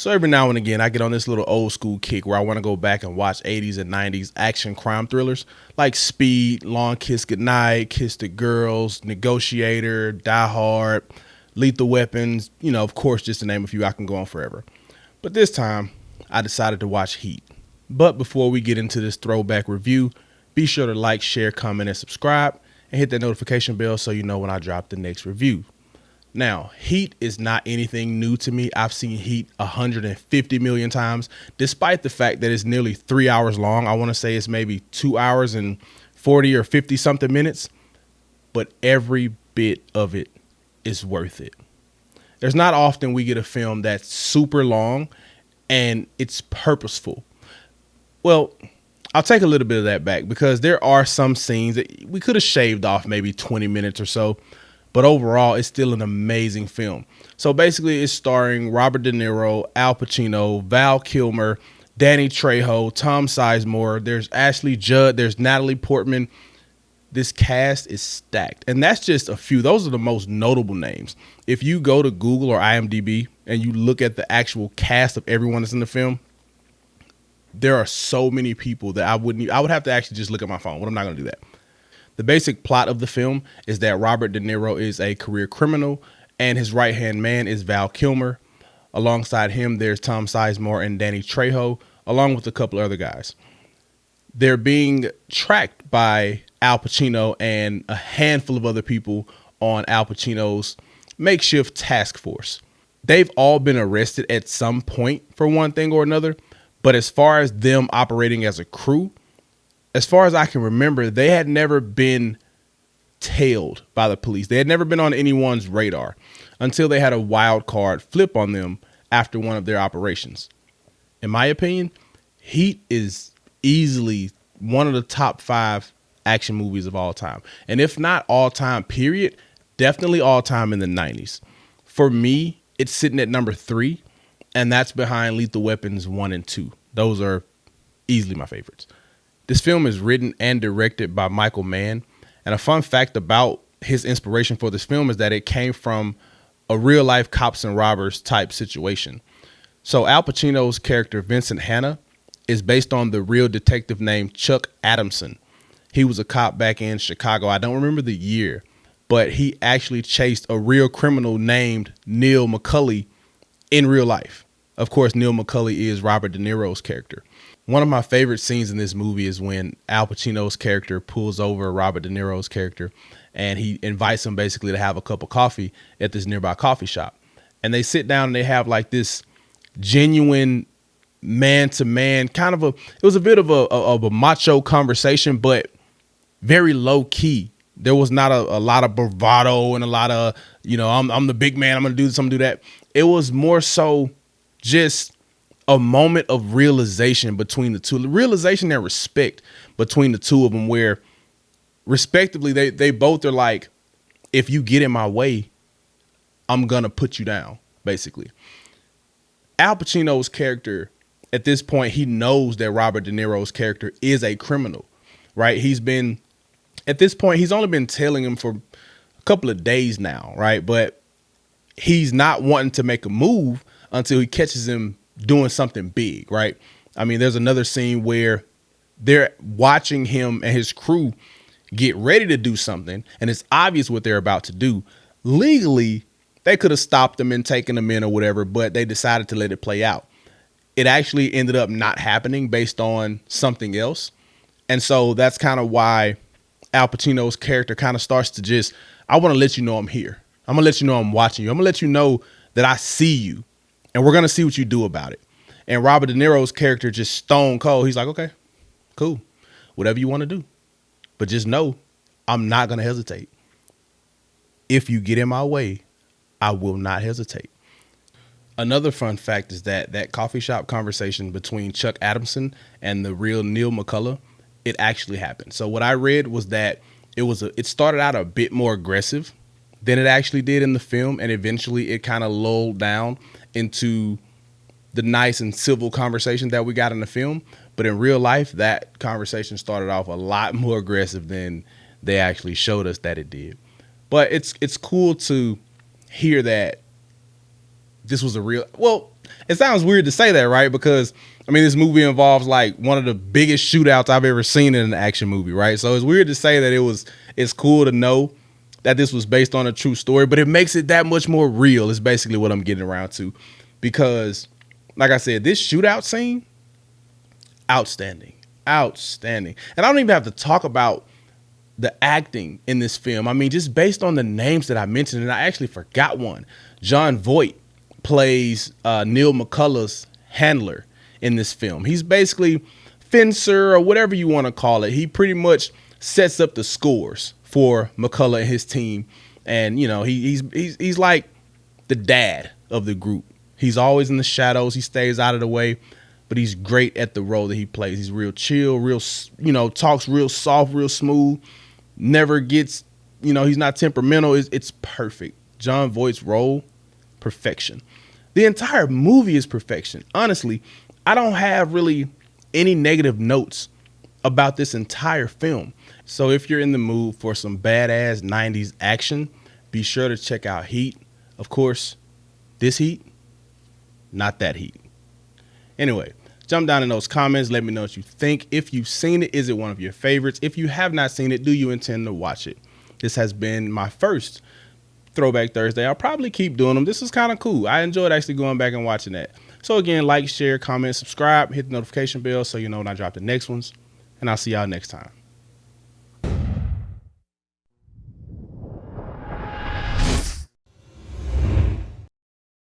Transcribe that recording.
So every now and again, I get on this little old school kick where I want to go back and watch 80s and 90s action crime thrillers like Speed, Long Kiss Goodnight, Kiss the Girls, Negotiator, Die Hard, Lethal Weapons, of course, just to name a few. I can go on forever. But this time, I decided to watch Heat. But before we get into this throwback review, be sure to like, share, comment, and subscribe, and hit that notification bell so you know when I drop the next review. Now, Heat is not anything new to me. I've seen Heat 150 million times, despite the fact that it's nearly 3 hours long. I want to say it's maybe 2 hours and 40 or 50 something minutes, but every bit of it is worth it. There's not often we get a film that's super long and it's purposeful. Well, I'll take a little bit of that back because there are some scenes that we could have shaved off maybe 20 minutes or so. But overall, it's still an amazing film. So basically, it's starring Robert De Niro, Al Pacino, Val Kilmer, Danny Trejo, Tom Sizemore. There's Ashley Judd. There's Natalie Portman. This cast is stacked. And that's just a few. Those are the most notable names. If you go to Google or IMDb and you look at the actual cast of everyone that's in the film, there are so many people that I would have to actually just look at my phone, but I'm not going to do that. The basic plot of the film is that Robert De Niro is a career criminal and his right-hand man is Val Kilmer. Alongside him, there's Tom Sizemore and Danny Trejo, along with a couple other guys. They're being tracked by Al Pacino and a handful of other people on Al Pacino's makeshift task force. They've all been arrested at some point for one thing or another, but as far as them operating as a crew, as far as I can remember, they had never been tailed by the police. They had never been on anyone's radar until they had a wild card flip on them after one of their operations. In my opinion, Heat is easily one of the top 5 action movies of all time. And if not all time, period, definitely all time in the 90s. For me, it's sitting at number 3, and that's behind Lethal Weapons 1 and 2. Those are easily my favorites. This film is written and directed by Michael Mann. And a fun fact about his inspiration for this film is that it came from a real life cops and robbers type situation. So Al Pacino's character, Vincent Hanna, is based on the real detective named Chuck Adamson. He was a cop back in Chicago. I don't remember the year, but he actually chased a real criminal named Neil McCulley in real life. Of course, Neil McCulley is Robert De Niro's character. One of my favorite scenes in this movie is when Al Pacino's character pulls over Robert De Niro's character and he invites him basically to have a cup of coffee at this nearby coffee shop. And they sit down and they have like this genuine man-to-man kind of it was a bit of a macho conversation, but very low key. There was not a lot of bravado and a lot of, I'm the big man, I'm going to do this, I'm going to do that. It was more so just a moment of realization between the two, realization and respect between the two of them, where respectively, they both are like, if you get in my way, I'm going to put you down, basically. Al Pacino's character, at this point, he knows that Robert De Niro's character is a criminal, right? At this point, he's only been tailing him for a couple of days now, right? But he's not wanting to make a move until he catches him doing something big, right? I mean, there's another scene where they're watching him and his crew get ready to do something, and it's obvious what they're about to do. Legally, they could have stopped them and taken them in or whatever, but they decided to let it play out. It actually ended up not happening based on something else. And so that's kind of why Al Pacino's character kind of starts to just, I want to let you know I'm here. I'm going to let you know I'm watching you. I'm going to let you know that I see you. And we're going to see what you do about it. And Robert De Niro's character just stone cold. He's like, okay, cool. Whatever you want to do. But just know I'm not going to hesitate. If you get in my way, I will not hesitate. Another fun fact is that coffee shop conversation between Chuck Adamson and the real Neil McCulley, it actually happened. So what I read was that it started out a bit more aggressive than it actually did in the film. And eventually it kind of lulled down into the nice and civil conversation that we got in the film. But in real life, that conversation started off a lot more aggressive than they actually showed us that it did. But it's cool to hear that this was a real, well, it sounds weird to say that, right? Because I mean, this movie involves like one of the biggest shootouts I've ever seen in an action movie, right? So it's weird to say that it's cool to know that this was based on a true story, but it makes it that much more real is basically what I'm getting around to. Because like I said, this shootout scene, outstanding. Outstanding. And I don't even have to talk about the acting in this film. I mean, just based on the names that I mentioned, and I actually forgot one. Jon Voight plays Neil McCullough's handler in this film. He's basically fencer or whatever you want to call it. He pretty much sets up the scores for McCullough and his team. And, you know, he's like the dad of the group. He's always in the shadows. He stays out of the way, but he's great at the role that he plays. He's real chill, real, you know, talks real soft, real smooth, never gets, you know, he's not temperamental. It's perfect. Jon Voight's role, perfection. The entire movie is perfection. Honestly, I don't have really any negative notes about this entire film. So if you're in the mood for some badass 90s action, be sure to check out Heat. Of course, this Heat, not that Heat. Anyway, jump down in those comments. Let me know what you think. If you've seen it, is it one of your favorites? If you have not seen it, do you intend to watch it? This has been my first Throwback Thursday. I'll probably keep doing them. This is kind of cool. I enjoyed actually going back and watching that. So again, like, share, comment, subscribe, hit the notification bell so you know when I drop the next ones. And I'll see y'all next time.